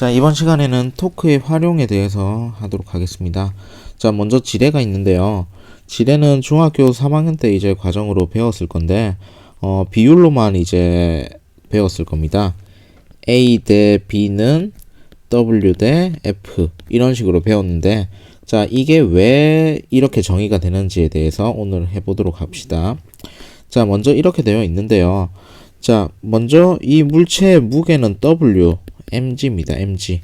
자, 이번 시간에는 토크의 활용에 대해서 하도록 하겠습니다. 자, 먼저 지뢰가 있는데요. 지뢰는 중학교 3학년 때 이제 과정으로 배웠을 건데, 비율로만 이제 배웠을 겁니다. A 대 B는 W 대 F 이런 식으로 배웠는데, 자, 이게 왜 이렇게 정의가 되는지에 대해서 오늘 해보도록 합시다. 자, 먼저 이렇게 되어 있는데요. 자, 먼저 이 물체의 무게는 W, mg입니다. mg.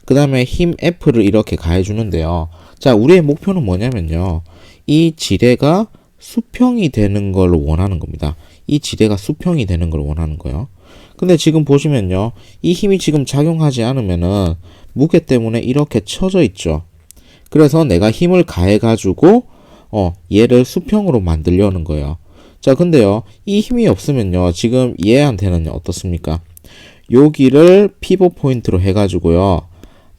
그 다음에 힘 F를 이렇게 가해주는데요. 자, 우리의 목표는 뭐냐면요. 이 지뢰가 수평이 되는 걸 원하는 겁니다. 이 지뢰가 수평이 되는 걸 원하는 거예요. 근데 지금 보시면요. 이 힘이 지금 작용하지 않으면은 무게 때문에 이렇게 쳐져 있죠. 그래서 내가 힘을 가해가지고 얘를 수평으로 만들려는 거예요. 자, 근데요. 이 힘이 없으면요. 지금 얘한테는 어떻습니까? 여기를 피벗 포인트로 해가지고요.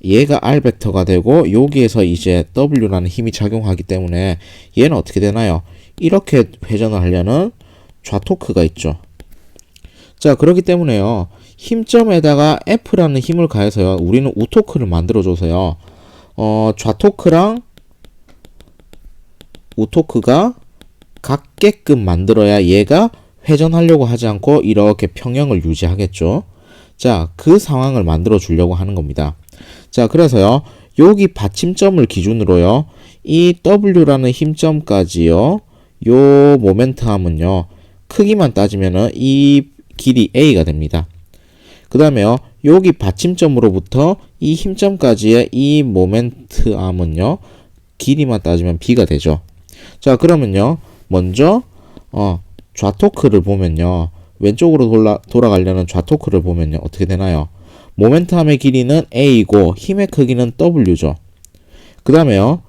얘가 R 벡터가 되고 여기에서 이제 W라는 힘이 작용하기 때문에 얘는 어떻게 되나요? 이렇게 회전을 하려는 좌토크가 있죠. 자, 그렇기 때문에요. 힘점에다가 F라는 힘을 가해서요. 우리는 우토크를 만들어줘서요. 좌토크랑 우토크가 같게끔 만들어야 얘가 회전하려고 하지 않고 이렇게 평형을 유지하겠죠. 자, 그 상황을 만들어 주려고 하는 겁니다. 자, 그래서요. 여기 받침점을 기준으로요. 이 W라는 힘점까지요. 요 모멘트함은요. 크기만 따지면은 이 길이 A가 됩니다. 그 다음에요. 여기 받침점으로부터 이 힘점까지의 이 모멘트함은요. 길이만 따지면 B가 되죠. 자, 그러면요. 먼저 좌토크를 보면요. 왼쪽으로 돌아가려는 좌토크를 보면요. 어떻게 되나요? 모멘텀의 길이는 A이고 힘의 크기는 W죠. 그 다음에요.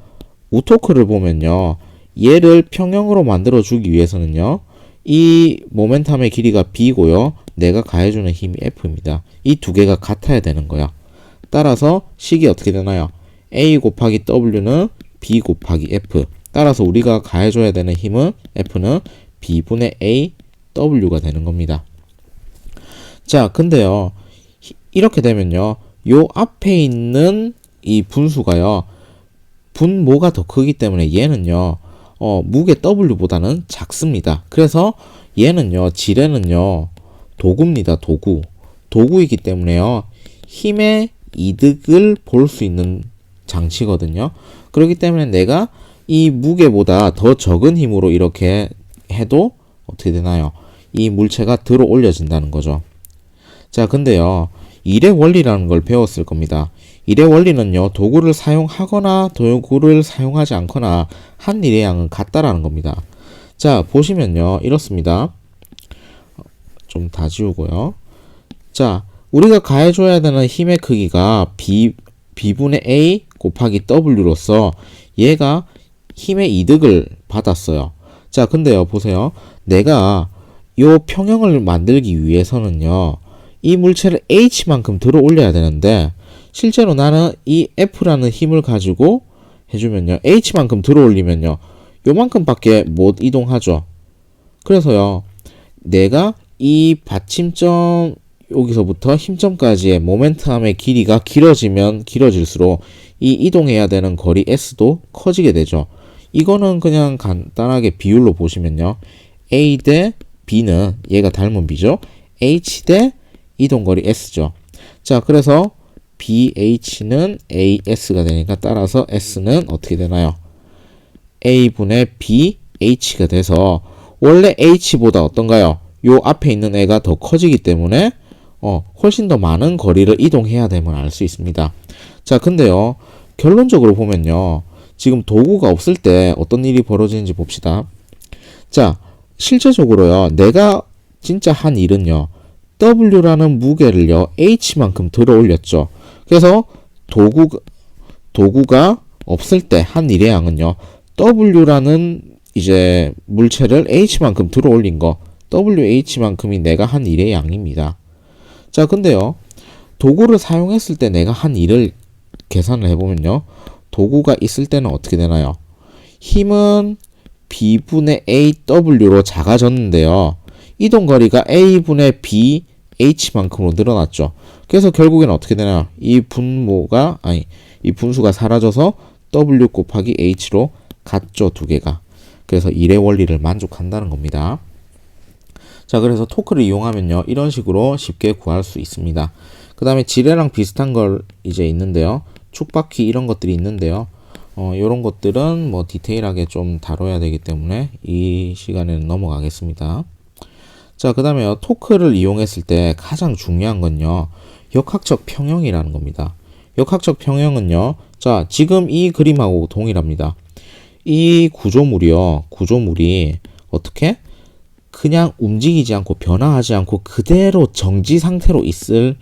우토크를 보면요. 얘를 평형으로 만들어주기 위해서는요. 이 모멘텀의 길이가 B고요. 내가 가해주는 힘이 F입니다. 이 두 개가 같아야 되는 거야. 따라서 식이 어떻게 되나요? A 곱하기 W는 B 곱하기 F. 따라서 우리가 가해줘야 되는 힘은 F는 B분의 A W가 되는 겁니다. 자, 근데요. 이렇게 되면요. 요 앞에 있는 이 분수가요. 분모가 더 크기 때문에 얘는요. 무게 W보다는 작습니다. 그래서 얘는요. 지뢰는요. 도구입니다. 도구. 도구이기 때문에요. 힘의 이득을 볼 수 있는 장치거든요. 그렇기 때문에 내가 이 무게보다 더 적은 힘으로 이렇게 해도 어떻게 되나요? 이 물체가 들어 올려진다는 거죠. 자, 근데요. 일의 원리라는 걸 배웠을 겁니다. 일의 원리는요. 도구를 사용하거나 도구를 사용하지 않거나 한 일의 양은 같다라는 겁니다. 자, 보시면요. 이렇습니다. 좀 다 지우고요. 자, 우리가 가해줘야 되는 힘의 크기가 B분의 A 곱하기 W로서 얘가 힘의 이득을 받았어요. 자, 근데요. 보세요. 내가 요 평형을 만들기 위해서는요. 이 물체를 H만큼 들어 올려야 되는데 실제로 나는 이 F라는 힘을 가지고 해주면요. H만큼 들어 올리면요. 요만큼밖에 못 이동하죠. 그래서요. 내가 이 받침점 여기서부터 힘점까지의 모멘텀의 길이가 길어지면 길어질수록 이 이동해야 되는 거리 S도 커지게 되죠. 이거는 그냥 간단하게 비율로 보시면요. A 대 B는 얘가 닮은 B죠. H 대 이동거리 S죠. 자, 그래서 BH는 AS가 되니까 따라서 S는 어떻게 되나요? A분의 BH가 돼서 원래 H보다 어떤가요? 요 앞에 있는 애가 더 커지기 때문에 훨씬 더 많은 거리를 이동해야 됨을 알 수 있습니다. 자, 근데요. 결론적으로 보면요. 지금 도구가 없을 때 어떤 일이 벌어지는지 봅시다. 자, 실제적으로요. 내가 진짜 한 일은요. W라는 무게를요. H만큼 들어 올렸죠. 그래서 도구가 없을 때 한 일의 양은요. W라는 이제 물체를 H만큼 들어 올린 거 WH만큼이 내가 한 일의 양입니다. 자, 근데요. 도구를 사용했을 때 내가 한 일을 계산을 해보면요. 도구가 있을 때는 어떻게 되나요? 힘은 B분의 AW로 작아졌는데요. 이동거리가 A분의 B h만큼으로 늘어났죠. 그래서 결국에는 어떻게 되나? 이 분수가 사라져서 w 곱하기 h로 같죠, 두 개가. 그래서 1의 원리를 만족한다는 겁니다. 자, 그래서 토크를 이용하면요, 이런 식으로 쉽게 구할 수 있습니다. 그 다음에 지뢰랑 비슷한 걸 이제 있는데요, 축바퀴 이런 것들이 있는데요, 요런 것들은 뭐 디테일하게 좀 다뤄야 되기 때문에 이 시간에는 넘어가겠습니다. 자, 그 다음에 토크를 이용했을 때 가장 중요한 건요, 역학적 평형이라는 겁니다. 역학적 평형은요, 자, 지금 이 그림하고 동일합니다. 이 구조물이 어떻게? 그냥 움직이지 않고 변화하지 않고 그대로 정지 상태로 있을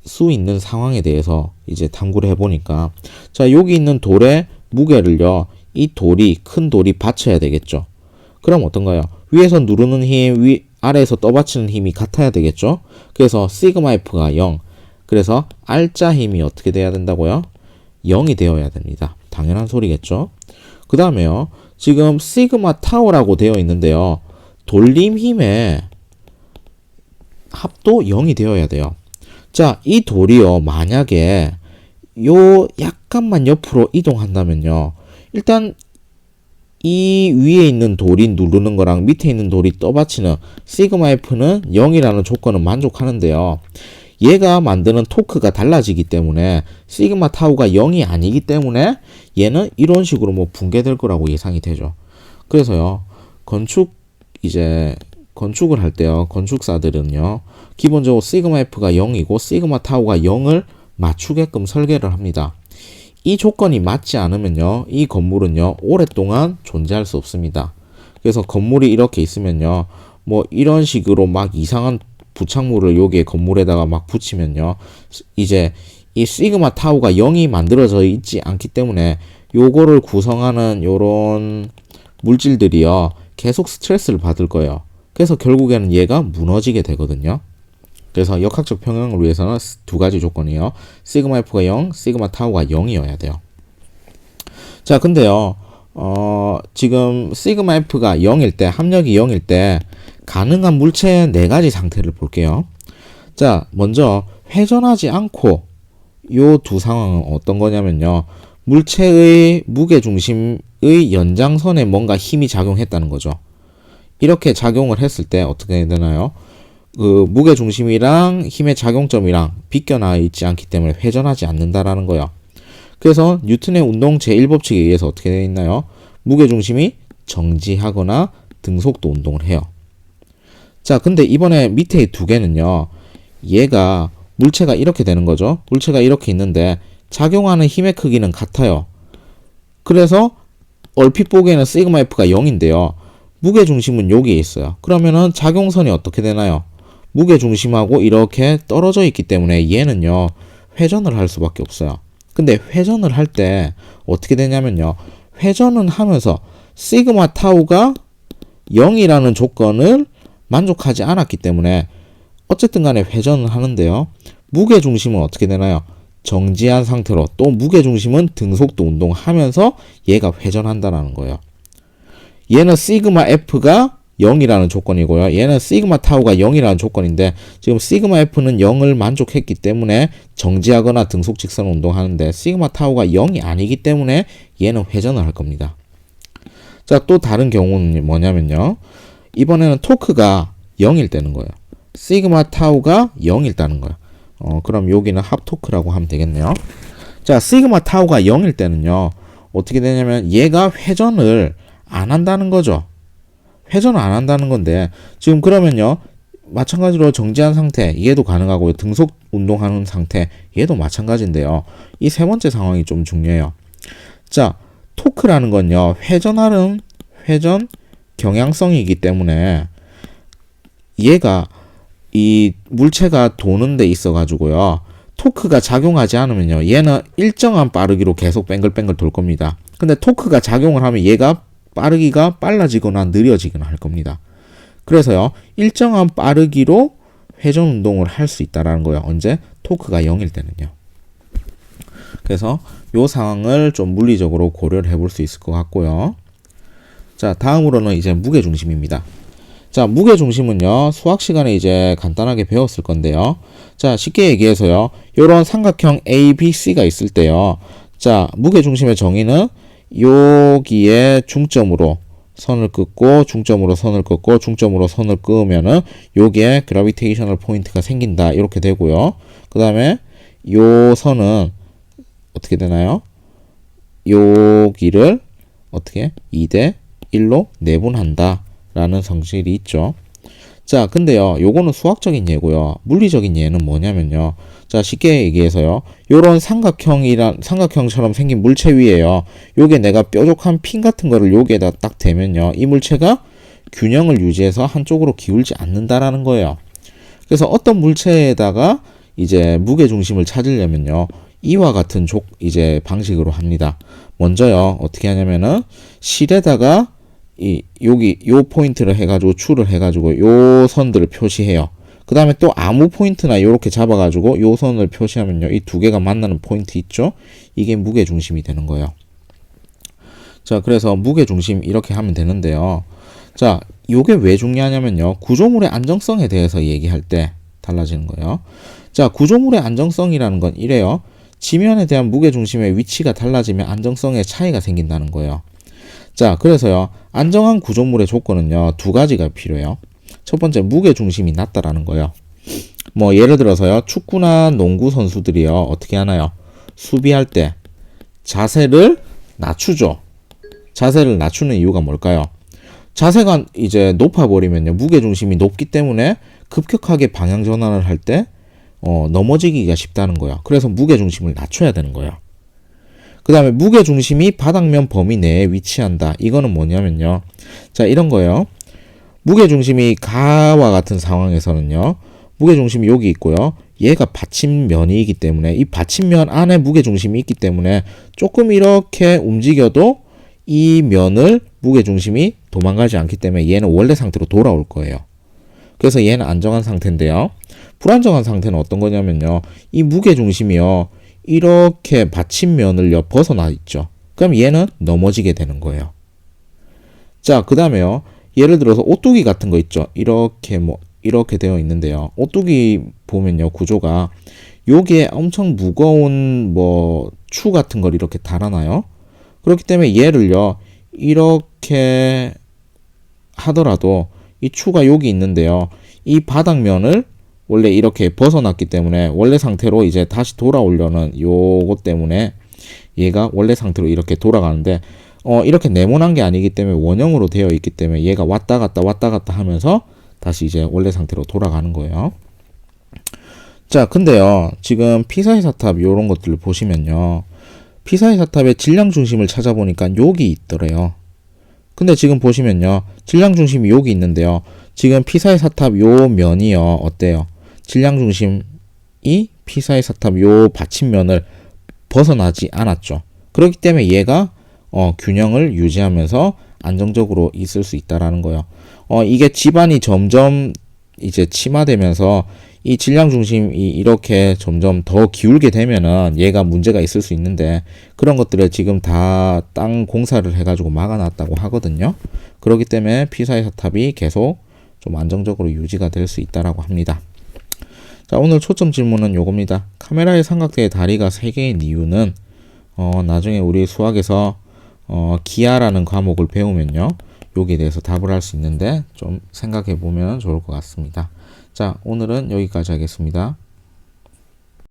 수 있는 상황에 대해서 이제 탐구를 해보니까, 자, 여기 있는 돌의 무게를요, 큰 돌이 받쳐야 되겠죠. 그럼 어떤가요? 위에서 누르는 힘, 아래에서 떠받치는 힘이 같아야 되겠죠. 그래서 시그마 F가 0. 그래서 R자 힘이 어떻게 돼야 된다고요? 0이 되어야 됩니다. 당연한 소리겠죠. 그 다음에요, 지금 시그마 타우라고 되어 있는데요, 돌림 힘의 합도 0이 되어야 돼요. 자, 이 돌이요, 만약에 요 약간만 옆으로 이동한다면요, 일단 이 위에 있는 돌이 누르는 거랑 밑에 있는 돌이 떠받치는 시그마 F는 0이라는 조건은 만족하는데요, 얘가 만드는 토크가 달라지기 때문에 시그마 타우가 0이 아니기 때문에 얘는 이런 식으로 뭐 붕괴될 거라고 예상이 되죠. 그래서요, 건축을 할 때요, 건축사들은요, 기본적으로 시그마 F가 0이고 시그마 타우가 0을 맞추게끔 설계를 합니다. 이 조건이 맞지 않으면요, 이 건물은요, 오랫동안 존재할 수 없습니다. 그래서 건물이 이렇게 있으면요, 뭐 이런 식으로 막 이상한 부착물을 여기에 건물에다가 막 붙이면요, 이제 이 시그마 타우가 0이 만들어져 있지 않기 때문에 요거를 구성하는 요런 물질들이요, 계속 스트레스를 받을 거예요. 그래서 결국에는 얘가 무너지게 되거든요. 그래서 역학적 평형을 위해서는 두 가지 조건이요, 시그마 F가 0, 시그마 타우가 0이어야 돼요. 자, 근데요, 지금 시그마 F가 0일 때, 합력이 0일 때 가능한 물체의 네 가지 상태를 볼게요. 자, 먼저 회전하지 않고 요 두 상황은 어떤 거냐면요, 물체의 무게중심의 연장선에 뭔가 힘이 작용했다는 거죠. 이렇게 작용을 했을 때 어떻게 되나요? 그 무게중심이랑 힘의 작용점이랑 비껴나 있지 않기 때문에 회전하지 않는다라는 거예요. 그래서 뉴턴의 운동 제1법칙에 의해서 어떻게 되어 있나요? 무게중심이 정지하거나 등속도 운동을 해요. 자, 근데 이번에 밑에 두 개는요, 얘가 물체가 이렇게 되는 거죠. 물체가 이렇게 있는데 작용하는 힘의 크기는 같아요. 그래서 얼핏 보기에는 시그마 F가 0인데요, 무게중심은 여기에 있어요. 그러면은 작용선이 어떻게 되나요? 무게중심하고 이렇게 떨어져 있기 때문에 얘는요, 회전을 할 수밖에 없어요. 근데 회전을 할 때 어떻게 되냐면요, 회전은 하면서 시그마 타우가 0이라는 조건을 만족하지 않았기 때문에 어쨌든 간에 회전을 하는데요, 무게중심은 어떻게 되나요? 정지한 상태로, 또 무게중심은 등속도 운동하면서 얘가 회전한다는 거예요. 얘는 시그마 F가 0이라는 조건이고요, 얘는 시그마 타우가 0이라는 조건인데, 지금 시그마 F는 0을 만족했기 때문에 정지하거나 등속 직선 운동하는데 시그마 타우가 0이 아니기 때문에 얘는 회전을 할 겁니다. 자, 또 다른 경우는 뭐냐면요, 이번에는 토크가 0일 때는 거예요. 시그마 타우가 0일 때는 거예요. 그럼 여기는 합토크라고 하면 되겠네요. 자, 시그마 타우가 0일 때는요, 어떻게 되냐면 얘가 회전을 안 한다는 거죠. 회전을 안 한다는 건데, 지금 그러면요, 마찬가지로 정지한 상태, 얘도 가능하고요, 등속 운동하는 상태, 얘도 마찬가지인데요, 이 세 번째 상황이 좀 중요해요. 자, 토크라는 건요, 회전 경향성이기 때문에 얘가 이 물체가 도는 데 있어 가지고요, 토크가 작용하지 않으면요, 얘는 일정한 빠르기로 계속 뱅글뱅글 돌 겁니다. 근데 토크가 작용을 하면 얘가 빠르기가 빨라지거나 느려지거나 할 겁니다. 그래서요, 일정한 빠르기로 회전 운동을 할 수 있다라는 거예요. 언제? 토크가 0일 때는요. 그래서 이 상황을 좀 물리적으로 고려를 해볼 수 있을 것 같고요. 자, 다음으로는 이제 무게중심입니다. 자, 무게 중심은요, 수학 시간에 이제 간단하게 배웠을 건데요. 자, 쉽게 얘기해서요, 요런 삼각형 A, B, C가 있을 때요. 자, 무게 중심의 정의는 여기에 중점으로 선을 긋고, 중점으로 선을 긋고, 중점으로 선을 끄면은 여기에 그래비테이셔널 포인트가 생긴다. 이렇게 되고요. 그 다음에 요 선은 어떻게 되나요? 여기를 어떻게 2대 1로 내분한다 라는 성질이 있죠. 자, 근데요, 요거는 수학적인 예고요. 물리적인 예는 뭐냐면요. 자, 쉽게 얘기해서요, 요런 삼각형처럼 생긴 물체 위에요, 요게 내가 뾰족한 핀 같은 거를 여기에다 딱 대면요, 이 물체가 균형을 유지해서 한쪽으로 기울지 않는다라는 거예요. 그래서 어떤 물체에다가 이제 무게 중심을 찾으려면요, 이와 같은 이제 방식으로 합니다. 먼저요, 어떻게 하냐면은 실에다가 여기 요 포인트를 해가지고 추를 해가지고 요 선들을 표시해요. 그 다음에 또 아무 포인트나 요렇게 잡아가지고 요 선을 표시하면요, 이 두 개가 만나는 포인트 있죠? 이게 무게 중심이 되는 거예요. 자, 그래서 무게 중심 이렇게 하면 되는데요. 자, 요게 왜 중요하냐면요, 구조물의 안정성에 대해서 얘기할 때 달라지는 거예요. 자, 구조물의 안정성이라는 건 이래요. 지면에 대한 무게 중심의 위치가 달라지면 안정성에 차이가 생긴다는 거예요. 자, 그래서요, 안정한 구조물의 조건은요, 두 가지가 필요해요. 첫 번째, 무게 중심이 낮다라는 거예요. 뭐 예를 들어서요, 축구나 농구 선수들이요, 어떻게 하나요? 수비할 때 자세를 낮추죠. 자세를 낮추는 이유가 뭘까요? 자세가 이제 높아버리면요, 무게 중심이 높기 때문에 급격하게 방향 전환을 할 때 넘어지기가 쉽다는 거예요. 그래서 무게 중심을 낮춰야 되는 거예요. 그 다음에 무게 중심이 바닥면 범위 내에 위치한다. 이거는 뭐냐면요, 자, 이런 거예요. 무게 중심이 가와 같은 상황에서는요, 무게 중심이 여기 있고요, 얘가 받침면이기 때문에 이 받침면 안에 무게 중심이 있기 때문에 조금 이렇게 움직여도 이 면을 무게 중심이 도망가지 않기 때문에 얘는 원래 상태로 돌아올 거예요. 그래서 얘는 안정한 상태인데요, 불안정한 상태는 어떤 거냐면요, 이 무게 중심이요, 이렇게 받침면을 벗어나 있죠. 그럼 얘는 넘어지게 되는 거예요. 자, 그 다음에요, 예를 들어서 오뚜기 같은 거 있죠. 이렇게 되어 있는데요, 오뚜기 보면요, 구조가 여기에 엄청 무거운 추 같은 걸 이렇게 달아놔요. 그렇기 때문에 얘를요, 이렇게 하더라도 이 추가 여기 있는데요, 이 바닥면을 원래 이렇게 벗어났기 때문에 원래 상태로 이제 다시 돌아오려는 요것 때문에 얘가 원래 상태로 이렇게 돌아가는데, 이렇게 네모난 게 아니기 때문에 원형으로 되어 있기 때문에 얘가 왔다 갔다 하면서 다시 이제 원래 상태로 돌아가는 거예요. 자, 근데요, 지금 피사의 사탑 요런 것들을 보시면요, 피사의 사탑의 질량 중심을 찾아보니까 여기 있더래요. 근데 지금 보시면요, 질량 중심이 여기 있는데요, 지금 피사의 사탑 요 면이요, 어때요? 질량 중심이 피사의 사탑 요 받침면을 벗어나지 않았죠. 그렇기 때문에 얘가 균형을 유지하면서 안정적으로 있을 수 있다라는 거예요. 이게 집안이 점점 이제 침하되면서 이 질량 중심이 이렇게 점점 더 기울게 되면은 얘가 문제가 있을 수 있는데, 그런 것들을 지금 다 땅 공사를 해가지고 막아놨다고 하거든요. 그렇기 때문에 피사의 사탑이 계속 좀 안정적으로 유지가 될 수 있다라고 합니다. 자, 오늘 초점 질문은 요겁니다. 카메라의 삼각대의 다리가 3개인 이유는 나중에 우리 수학에서 기하라는 과목을 배우면요, 여기에 대해서 답을 할 수 있는데 좀 생각해 보면 좋을 것 같습니다. 자, 오늘은 여기까지 하겠습니다.